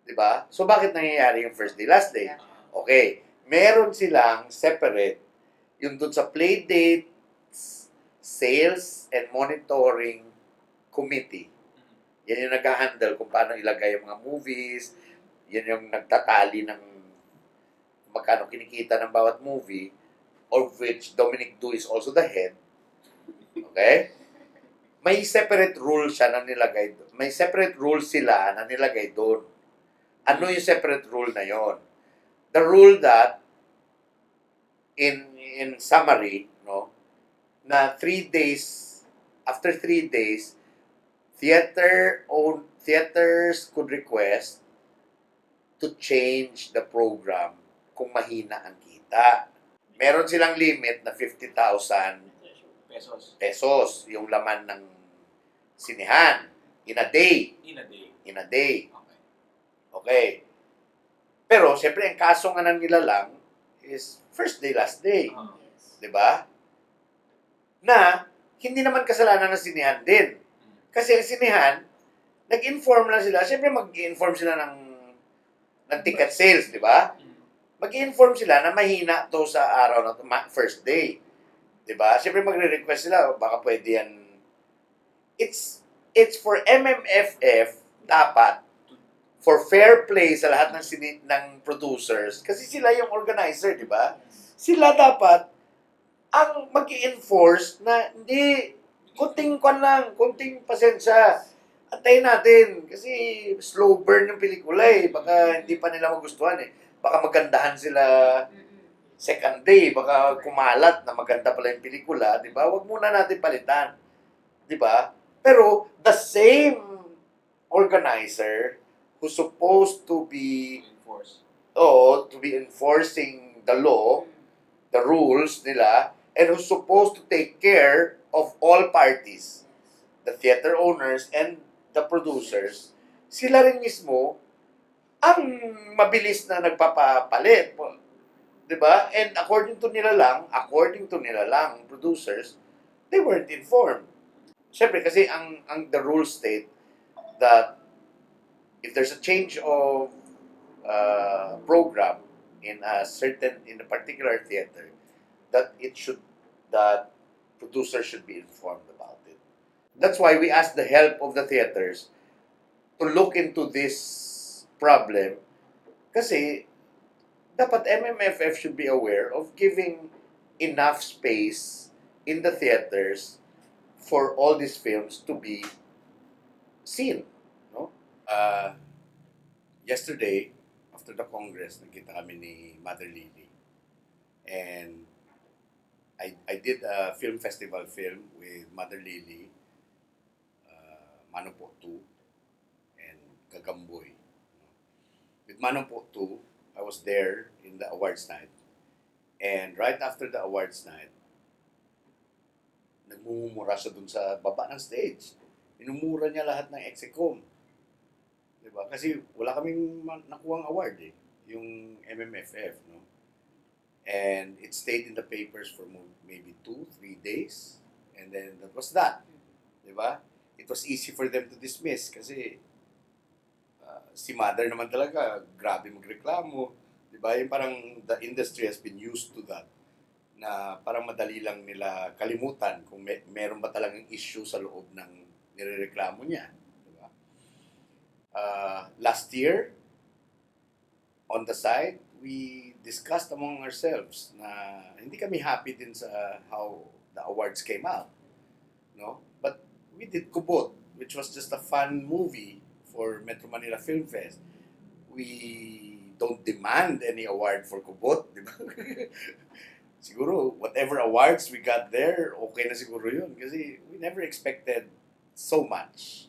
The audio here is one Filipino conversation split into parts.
Di ba? So, bakit nangyayari yung first day, last day? Okay. Meron silang separate yung dun sa play dates, sales, and monitoring committee. Yan yung nag-handle kung paano ilagay yung mga movies. Yan yung nagtatali ng magkano kinikita ng bawat movie, of which Dominic Du is also the head. Okay? May separate rule siya na nilagay doon. May separate rule sila na nilagay doon. Ano yung separate rule na yon? The rule that in summary, no, na 3 days, after 3 days, theaters could request to change the program kung mahina ang kita. Meron silang limit na 50,000 pesos yung laman ng sinihan in a day. In a day. Okay. Pero, siyempre, ang kaso nga nila lang is first day, last day. Diba? Na, hindi naman kasalanan ng sinihan din. Kasi ang sinihan, nag-inform lang sila. Siyempre, mag-inform sila ng ticket sales, di ba? Mag-inform sila na mahina to sa araw na to, first day. Di ba? Siyempre, magre-request sila, baka pwede yan. It's for MMFF, dapat, for fair play sa lahat ng producers, kasi sila yung organizer, di ba? Sila dapat ang mag-i-enforce na hindi, kunting pasensya. Antayin natin kasi slow burn yung pelikula eh. Baka hindi pa nila magustuhan eh. Baka magandahan sila second day, baka kumalat na maganda pala yung pelikula, di ba? Huwag muna natin palitan. Di ba? Pero the same organizer who's supposed to be enforcing the law, the rules nila, and who's supposed to take care of all parties, the theater owners and the producers, sila rin mismo ang mabilis na nagpapapalit. Diba? And according to nila lang, producers, they weren't informed. Siyempre, kasi ang the rules state that if there's a change of program in a particular theater, that producers should be informed about it. That's why we ask the help of the theaters to look into this problem kasi dapat MMFF should be aware of giving enough space in the theaters for all these films to be seen. No? Yesterday, after the Congress, nagkita kami ni Mother Lily. And I did a film festival film with Mother Lily, Manong Po 2, and Gagamboy. With Manong Po 2, I was there in the awards night. And right after the awards night, nagmumura siya dun sa baba ng stage. Minumura niya lahat ng execom. Diba? Kasi wala kaming nakuhang award eh. Yung MMFF, no? And it stayed in the papers for maybe 2-3 days. And then that was that. Diba? It was easy for them to dismiss kasi si Mother naman talaga, grabe magreklamo. Diba? Yung parang the industry has been used to that. Na parang madali lang nila kalimutan kung meron ba talagang issue sa loob ng nirereklamo niya. Diba? Last year, on the side, we discussed among ourselves na hindi kami happy din sa how the awards came out. No? But we did Kubot, which was just a fun movie for Metro Manila Film Fest. We don't demand any award for Kubot, di ba? Siguro, whatever awards we got there, okay na siguro yun. Kasi we never expected so much,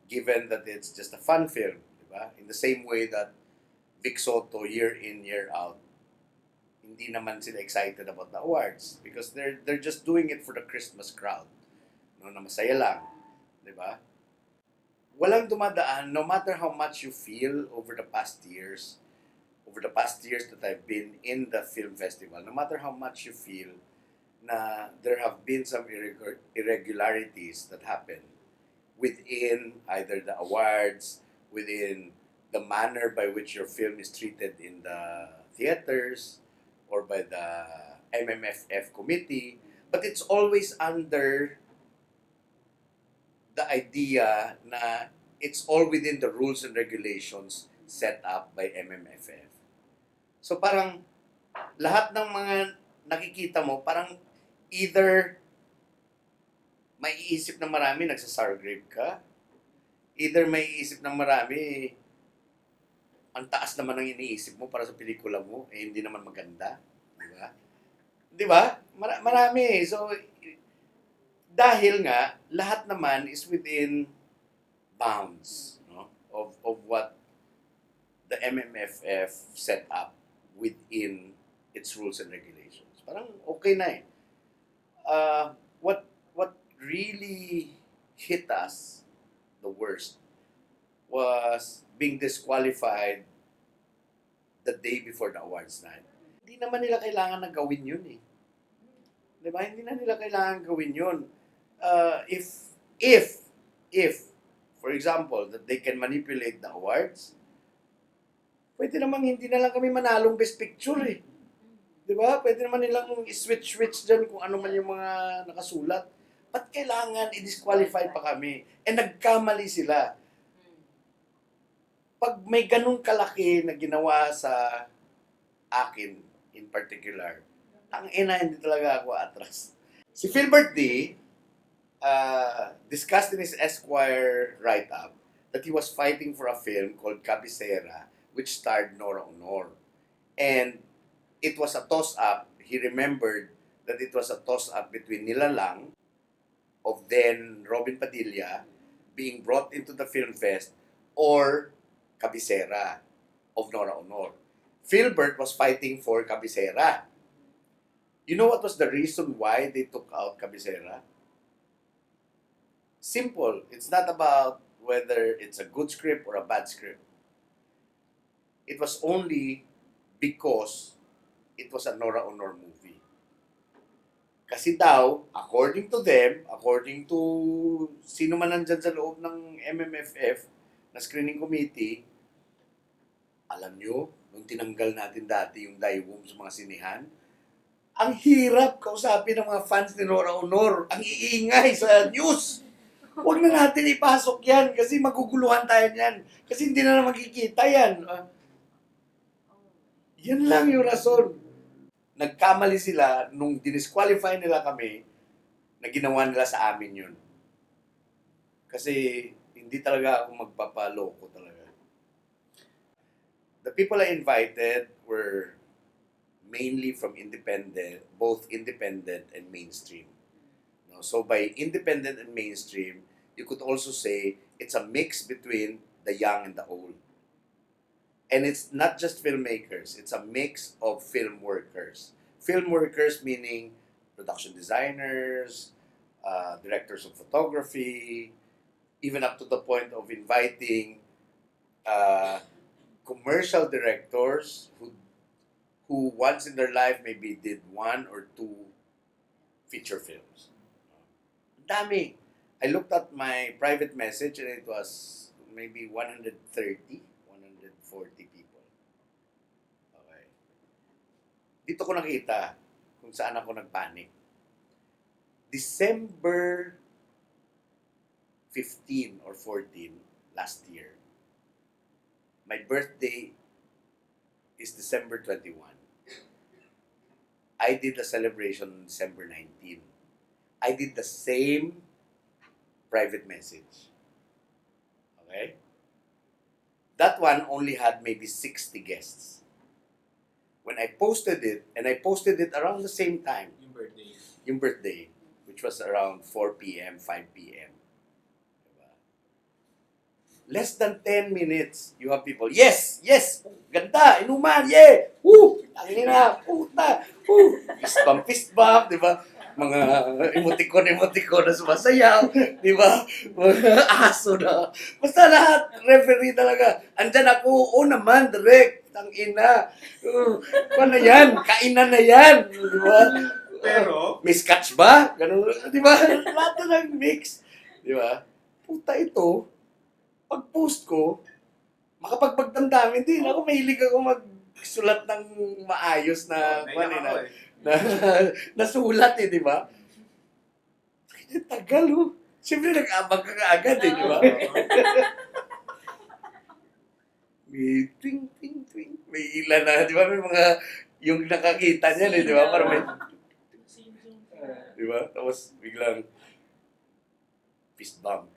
given that it's just a fun film, di ba? In the same way that Vic Soto, year in, year out, hindi naman sila excited about the awards because they're just doing it for the Christmas crowd. No, na masaya lang, 'di ba? Walang dumadaan, no matter how much you feel over the past years that I've been in the film festival, no matter how much you feel na there have been some irregularities that happen within either the awards, within the manner by which your film is treated in the theaters or by the MMFF committee, but it's always under the idea na it's all within the rules and regulations set up by MMFF. So parang lahat ng mga nakikita mo, parang either may iisip ng marami nagsasar grape ka, either may iisip ng marami ang taas naman ng iniisip mo para sa pelikula mo, eh hindi naman maganda. Di ba? Di ba? Marami. So, dahil nga, lahat naman is within bounds, no? Of what the MMFF set up within its rules and regulations. Parang okay na eh. What really hit us the worst was being disqualified the day before the awards night. Hindi naman nila kailangan na gawin yun eh. Di ba? Hindi na nila kailangan gawin yun. If, for example, that they can manipulate the awards, pwede namang hindi na lang kami manalong best picture eh. Di ba? Pwede naman nilang i-switch dyan kung ano man yung mga nakasulat. Ba't kailangan i-disqualify pa kami? Eh nagkamali sila. Pag may ganun kalaki na ginawa sa akin in particular, ang ina, hindi talaga ako atras. Si Philbert D. Discussed in his Esquire write-up that he was fighting for a film called Cabecera, which starred Nora Honor. And it was a toss-up. He remembered that it was a toss-up between Nilalang of then Robin Padilla being brought into the film fest or Cabecera of Nora Honor. Philbert was fighting for Cabecera. You know what was the reason why they took out Cabecera? Simple. It's not about whether it's a good script or a bad script. It was only because it was a Nora Honor movie. Kasi daw, according to them, according to sino man nandyan sa loob ng MMFF na screening committee, alam nyo, nung tinanggal natin dati yung Daiwom sa mga sinihan, ang hirap kausapin ng mga fans ni Nora Honor. Ang iingay sa news. Huwag na natin ipasok yan kasi maguguluhan tayo niyan. Kasi hindi na makikita yan. Yan lang yung rason. Nagkamali sila nung dinisqualify nila kami na ginawa nila sa amin yun. Kasi hindi talaga ako magpapaloko talaga. The people I invited were mainly from independent, both independent and mainstream. No? So by independent and mainstream, you could also say it's a mix between the young and the old. And it's not just filmmakers, it's a mix of film workers. Film workers meaning production designers, directors of photography, even up to the point of inviting commercial directors who once in their life maybe did 1 or 2 feature films. Dami. I looked at my private message and it was maybe 130, 140 people. Okay. Dito ko nakita kung saan ako nagpanic. December 15 or 14 last year. My birthday is December 21. I did a celebration on December 19. I did the same private message. Okay? That one only had maybe 60 guests. When I posted it, and I posted it around the same time. Yung birthday, which was around 4 p.m., 5 p.m. Less than 10 minutes, you have people, yes, ganda, inuman, yeah, woo, tangin na, puta, woo, fist bump, di ba? Mga emoticon na sumasayaw, di ba? Mga aso na. Basta lahat, referee talaga. Andyan ako, naman, direct, tangina. Ano yan? Kainan na yan, di ba? Pero, may scotch ba? Ganun, di ba? Lahat na ng mix, di ba? Puta ito, pag-post ko, Makapagbagdamdamin din. Ako mahilig ako magsulat ng maayos na, na, na sulat eh, di ba? Tagal oh. Siyempre nag-abang ka kaagad eh, di ba? May twing, twing, twing. May ilan na, di ba? May mga, yung nakakita niyan eh, di ba? Parang may, di ba? Tapos biglang, fist bump.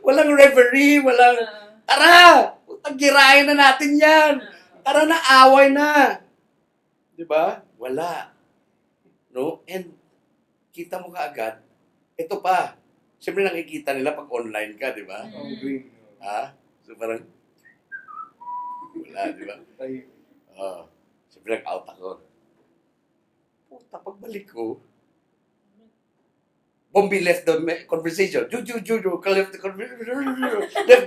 Walang referee, walang, tara! Tagirahin na natin yan! Tara na, away na! Di ba? Wala. No? And, kita mo kaagad, ito pa. Siyempre nakikita nila pag online ka, di ba? Ha? So parang, wala, di ba? Siyempre nag-out ako. Puta, pagbalik ko, Bombi left the conversation. Left the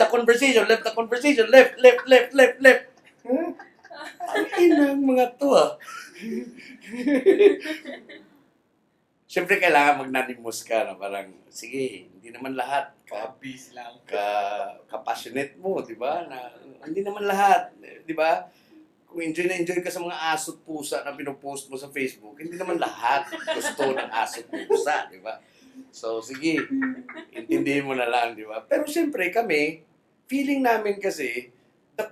conversation. Left the conversation. Left. Ang inang mga to ah. Siyempre kailangan magnanimous ka na parang, sige, hindi naman lahat ka-passionate mo, di ba? Na, hindi naman lahat, di ba? Kung enjoy na enjoy ka sa mga aso't pusa na pinopost mo sa Facebook, hindi naman lahat gusto ng aso't pusa, di ba? So, sige, intindihin mo na lang, di ba? Pero siyempre kami, feeling namin kasi, the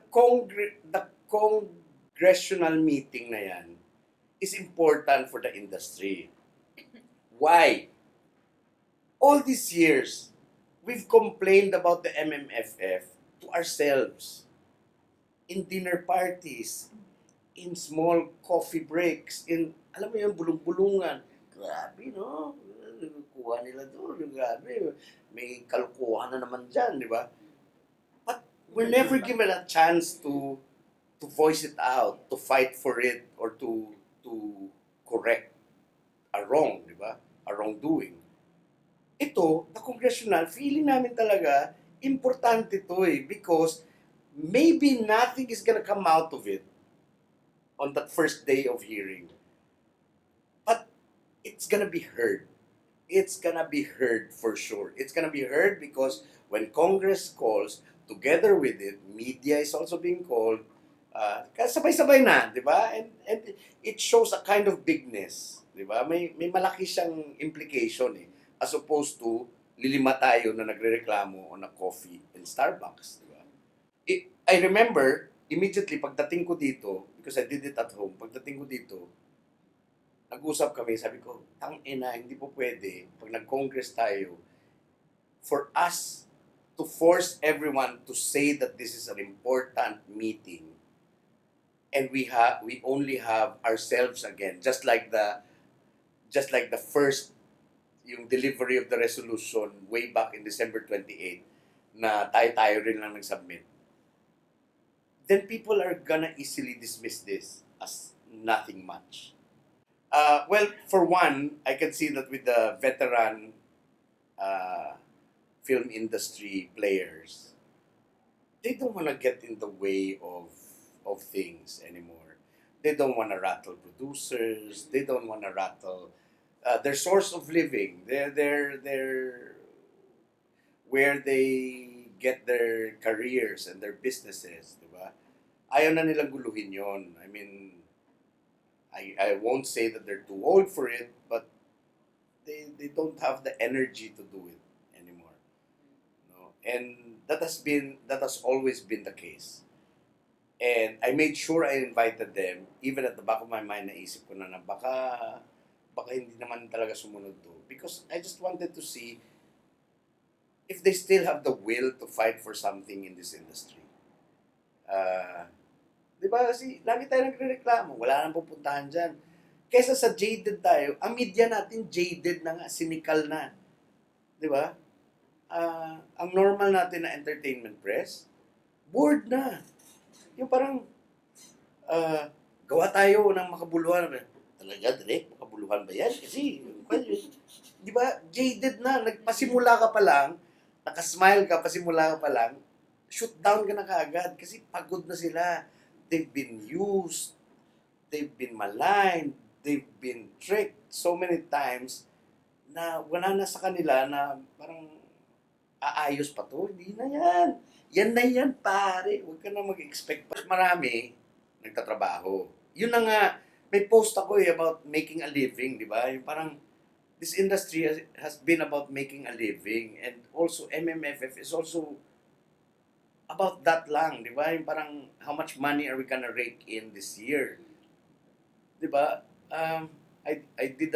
congressional meeting na yan is important for the industry. Why? All these years, we've complained about the MMFF to ourselves. In dinner parties, in small coffee breaks, in, alam mo yung bulong-bulungan. Grabe, no? Kuha nila doon. Grabe. May kalukuhan na naman dyan, di ba? But we're never given a chance to voice it out, to fight for it, or to correct a wrong, di ba? A wrongdoing. Ito, the congressional, feeling namin talaga, importante to eh, because maybe nothing is gonna come out of it on that first day of hearing. But it's gonna be heard. It's gonna be heard for sure. It's gonna be heard because when Congress calls, together with it, media is also being called, sabay-sabay na, di ba? And it shows a kind of bigness, di ba? May malaki siyang implication eh, as opposed to lilima tayo na nagrereklamo on a coffee in Starbucks, di ba? I remember, immediately pagdating ko dito, because I did it at home, pagdating ko dito, nag-usap kami, sabi ko, hindi po pwede, pag nag-congress tayo, for us to force everyone to say that this is an important meeting, and we only have ourselves again, just like the first, yung delivery of the resolution way back in December 28, na tayo rin lang nag-submit, then people are gonna easily dismiss this as nothing much. Well, for one, I can see that with the veteran film industry players, they don't want to get in the way of things anymore. They don't want to rattle producers. They don't want to rattle their source of living. Their where they get their careers and their businesses, di ba? Ayaw na nilang guluhin yon. I mean, I won't say that they're too old for it, but they don't have the energy to do it anymore. No? And that has always been the case. And I made sure I invited them, even at the back of my mind, naisip ko na baka hindi naman talaga sumunod to. Because I just wanted to see if they still have the will to fight for something in this industry. Di ba kasi lagi tayo nagre-reklamo, wala nang pupuntahan dyan. Kesa sa jaded tayo, ang media natin jaded na nga, cynical na. Di ba? Ang normal natin na entertainment press, bored na. Yung parang, gawa tayo ng makabuluhan. Talaga, direct, makabuluhan ba yan? Kasi, di ba, jaded na. Nagpasimula ka pa lang, nakasmile ka, pasimula ka pa lang, shoot down ka na kaagad kasi pagod na sila. They've been used, they've been maligned, they've been tricked so many times na wala na sa kanila na parang aayos pa to. Hindi na yan. Yan na yan, pare. Huwag ka na mag-expect pa. Marami nagtatrabaho. Yun na nga, may post ako about making a living, di ba? Yung parang, this industry has been about making a living, and also MMFF is also about that lang, di ba? Yung parang, how much money are we gonna rake in this year? Di ba? I did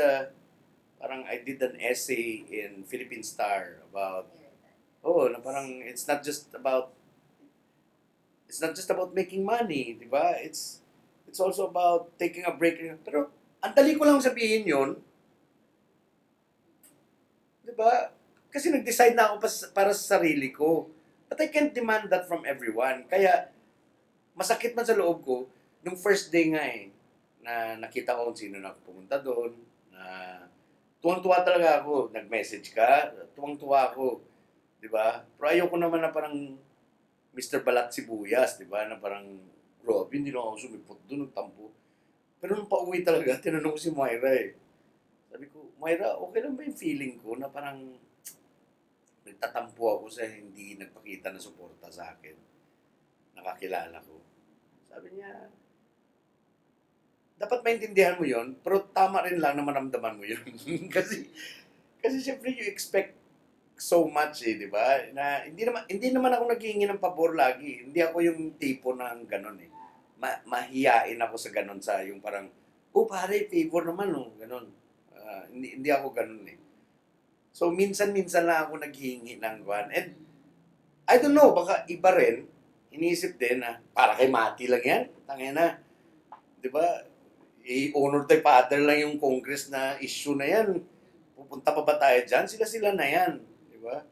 I did an essay in Philippine Star about, oh, na parang, it's not just about making money, di ba? It's also about taking a break. Pero, ang dali ko lang sabihin yun, di ba? Kasi nag-decide na ako para sa sarili ko. But I can't demand that from everyone. Kaya, masakit man sa loob ko, nung first day nga na nakita ko kung sino na pumunta doon, na tuwang-tuwa talaga ako. Nag-message ka, tuwang-tuwa ako. Di ba? Pero ayoko naman na parang Mr. Balat Sibuyas, di ba? Na parang, grabe, hindi lang ako sumipot doon, nagtampo. Pero nung pauwi talaga, tinanong ko si Moira eh. Sabi ko, Moira, okay lang ba yung feeling ko na parang nagtatampo ako sa hindi nagpakita ng suporta sa akin, nakakilala ko. Sabi niya, dapat maintindihan mo yon, pero tama rin lang na maramdaman mo yun. kasi syempre you expect so much di ba? Na hindi naman ako naghihingi ng pabor lagi. Hindi ako yung tipo ng ganun eh. Mahiyain ako sa ganun, sa yung parang, oh pare, favor naman oh, ganun. Hindi ako ganun eh. So minsan-minsan lang ako naghihingi ng kwan. And I don't know, baka iba rin. Iniisip din na para kay Mati lang yan. Tangina na. Di ba? I-honor the father lang yung Congress na issue na yan. Pupunta pa ba tayo dyan? Sila-sila na yan. Di ba?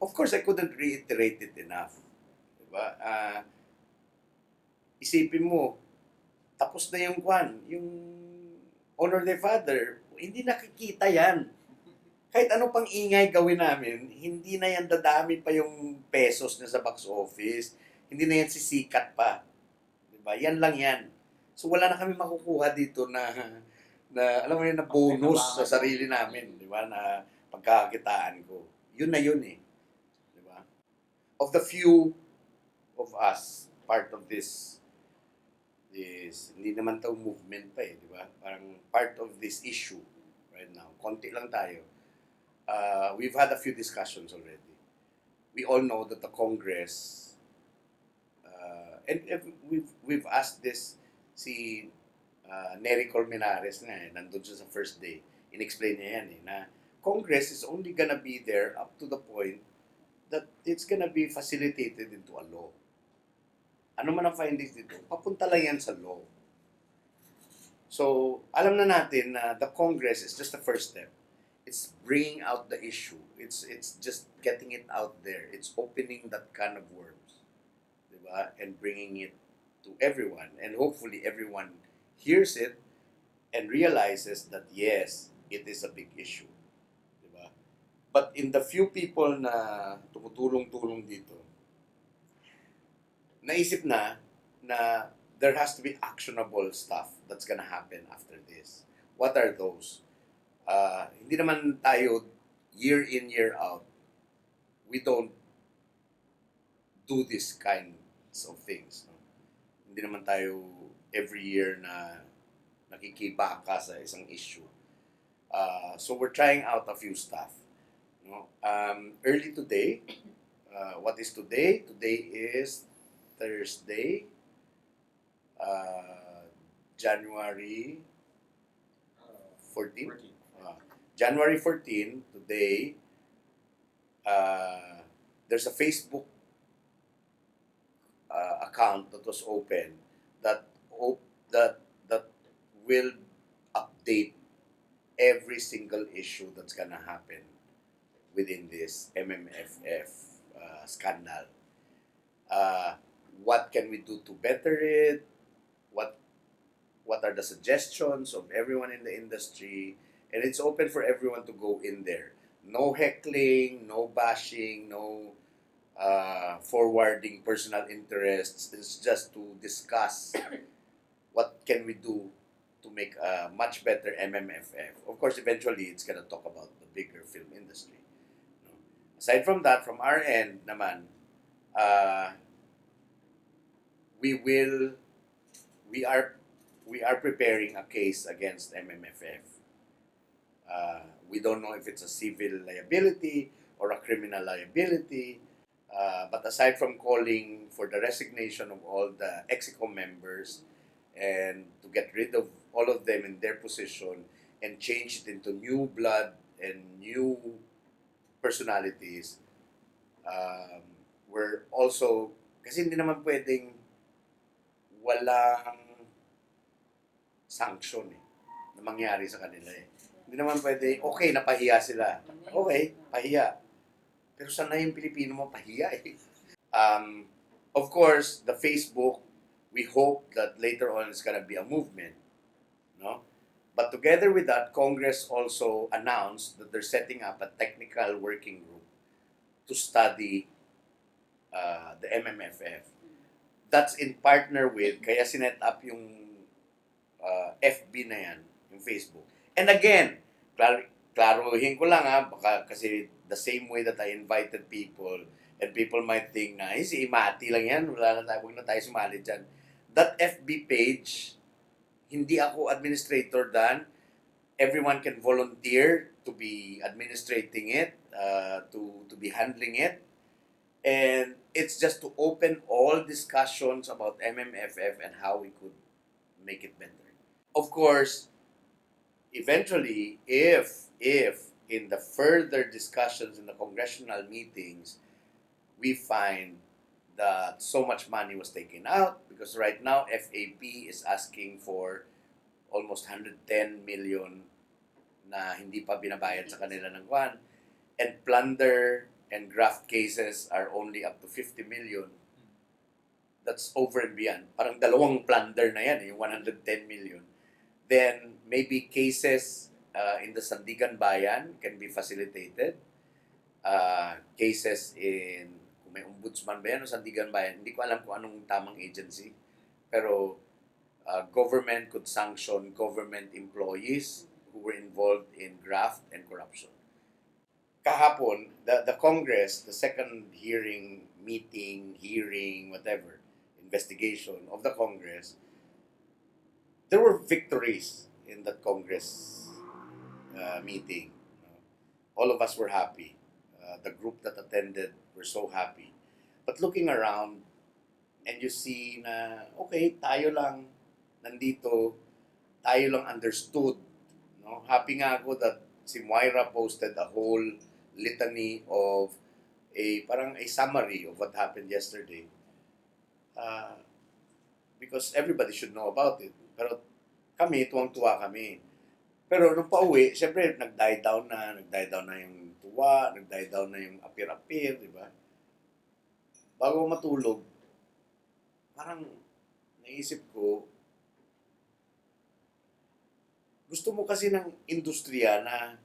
Of course, I couldn't reiterate it enough. Di ba? Isipin mo, tapos na yung kwan, yung honor the father, hindi nakikita yan. Kahit ano pang ingay gawin namin, hindi na yan dadami pa yung pesos niya sa box office. Hindi na yan sisikat pa. Diba? Yan lang yan. So wala na kami makukuha dito na alam mo yun, na bonus sa sarili namin, di ba? Na pagkakakitaan ko. Yun na yun eh. Di ba? Of the few of us, part of this hindi naman to movement pa eh, di ba? Parang part of this issue right now. Konti lang tayo. We've had a few discussions already. We all know that the Congress, and we've asked this, si Nery Colmenares na nandun siya sa first day, in-explain niya yan na Congress is only gonna be there up to the point that it's gonna be facilitated into a law. Ano man ang findings dito, papunta lang yan sa law. So, alam na natin na the Congress is just the first step. It's bringing out the issue. It's just getting it out there. It's opening that can of worms, diba? And bringing it to everyone. And hopefully everyone hears it and realizes that yes, it is a big issue, diba? But in the few people na tumutulong-tulong dito, naisip na there has to be actionable stuff that's gonna happen after this. What are those? Hindi naman tayo year in, year out, we don't do this kinds of things. No? Hindi naman tayo every year na nakikibaka sa isang issue. So we're trying out a few stuff. No? Early today, what is today? Today is Thursday, January 14. January 14, today, there's a Facebook account that was open that will update every single issue that's gonna happen within this MMFF scandal. What can we do to better it? What are the suggestions of everyone in the industry? And it's open for everyone to go in there. No heckling, no bashing, no forwarding personal interests. It's just to discuss what can we do to make a much better MMFF. Of course, eventually it's gonna talk about the bigger film industry. No? Aside from that, from our end naman, uh, we will, we are, we are preparing a case against MMFF. We don't know if it's a civil liability or a criminal liability. But aside from calling for the resignation of all the EXICOM members and to get rid of all of them in their position and change it into new blood and new personalities, um, we're also, kasi hindi naman pwedeng walang sanction na mangyari sa kanila Hindi naman pwede, okay, napahiya sila. Okay, pahiya. Pero sana yung Pilipino mo pahiya Of course, the Facebook, we hope that later on it's gonna be a movement, no? But together with that, Congress also announced that they're setting up a technical working group to study the MMFF. That's in partner with, kaya sinet up yung FB na yan, yung Facebook. And again, klaruhin ko lang baka kasi the same way that I invited people and people might think na, si Imati lang yan, wala na tayo, huwag na tayo sumali dyan. That FB page, hindi ako administrator dan. Everyone can volunteer to be administrating it, to be handling it. And it's just to open all discussions about MMFF and how we could make it better. Of course, eventually, if in the further discussions in the congressional meetings, we find that so much money was taken out, because right now FAP is asking for almost 110 million na hindi pa binabayad sa kanila ng kwan, and plunder and graft cases are only up to 50 million. That's over and beyond. Parang dalawang plunder na yan, yung 110 million. Then maybe cases in the Sandigan Bayan can be facilitated. Cases in, kung may ombudsman ba yan o Sandigan Bayan, hindi ko alam kung anong tamang agency. Pero government could sanction government employees who were involved in graft and corruption. Kahapon, the Congress, the second meeting, whatever, investigation of the Congress, there were victories in that Congress meeting. All of us were happy. The group that attended were so happy. But looking around, and you see na, okay, tayo lang nandito, tayo lang understood. No? Happy nga ako that si Moira posted a whole litany of parang a summary of what happened yesterday. Because everybody should know about it. Pero kami, tuwang-tuwa kami. Pero nung pauwi, syempre, nag-die down na yung tuwa, nag-die down na yung apir-apir, di ba? Bago matulog, parang naisip ko, gusto mo kasi ng industriya na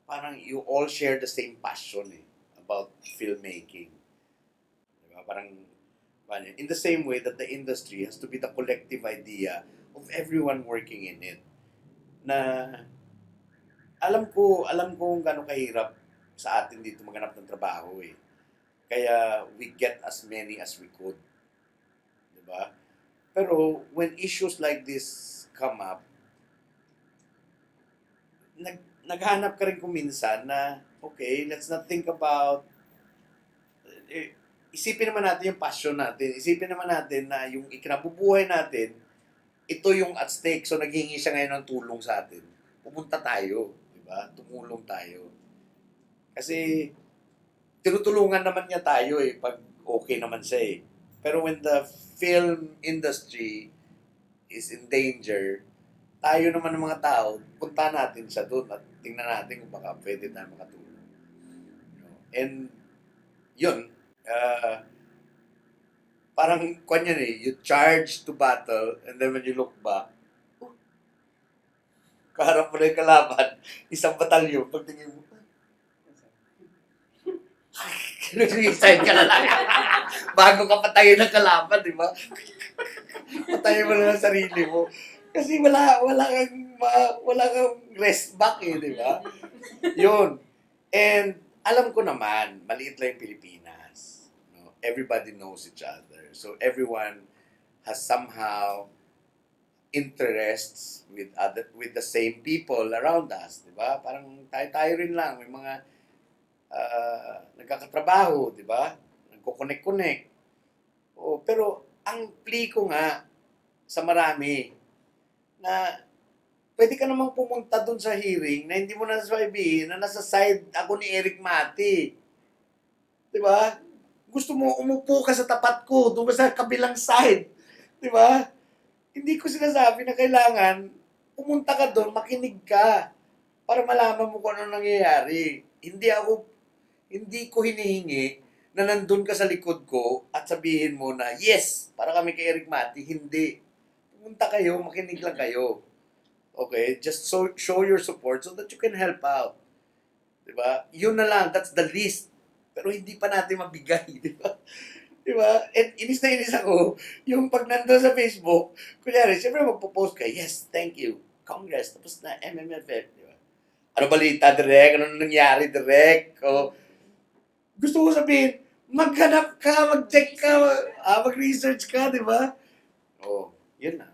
parang you all share the same passion about filmmaking. Diba? Parang, in the same way that the industry has to be the collective idea of everyone working in it. Na alam ko kung gaano kahirap sa atin dito maghanap ng trabaho Kaya we get as many as we could. Diba? Pero when issues like this come up, naghanap ka rin kuminsan na, okay, let's not think about, isipin naman natin yung passion natin, isipin naman natin na yung ikinabubuhay natin, ito yung at stake, so naghihingi siya ngayon ng tulong sa atin. Pumunta tayo, di ba? Tumulong tayo. Kasi, tinutulungan naman niya tayo pag okay naman siya Pero when the film industry is in danger, tayo naman ng mga tao, punta natin siya doon at tingnan natin kung baka pwede tayo makatulong. And, yun, parang kanya you charge to battle and then when you look back, kaharap mo na yung kalaban, isang batalyon, pagtingin mo, resign ka na lang. Bago ka patayin ng kalaban, di ba? Patayin mo na lang sarili mo. Kasi wala kang rest back di ba? Yun. And alam ko naman, maliit lang yung Pilipinas. No? Everybody knows each other. So everyone has somehow interests with the same people around us, 'di ba? Parang tayo rin lang, may mga nagkakatrabaho, 'di ba? Nagko-connect-connect. Oh, pero ang plea ko nga sa marami na pwede ka namang pumunta dun sa hearing na hindi mo na sasabihin na nasa side ako ni Eric Mati. 'Di ba? Gusto mo umupo ka sa tapat ko, doon ka sa kabilang side. 'Di ba? Hindi ko sinasabi na kailangan pumunta ka doon, makinig ka para malaman mo kung ano nangyayari. Hindi ko hinihingi na nandun ka sa likod ko at sabihin mo na, yes, para kami kay Eric Mati. Hindi. Pumunta kayo, makinig lang kayo. Okay? Just show your support so that you can help out. Diba? Yun na lang. That's the least. Pero hindi pa natin mabigay. Diba? Diba? And inis na inis ako. Yung pag nandun sa Facebook, kunyari, siyempre magpo-post ka, yes, thank you. Congress, tapos na MMFF. Diba? Ano balita, direct? Ano nangyari, direct? O, gusto ko sabihin, maghanap ka, mag-check ka, mag-research ka, di ba? Oh, yun na.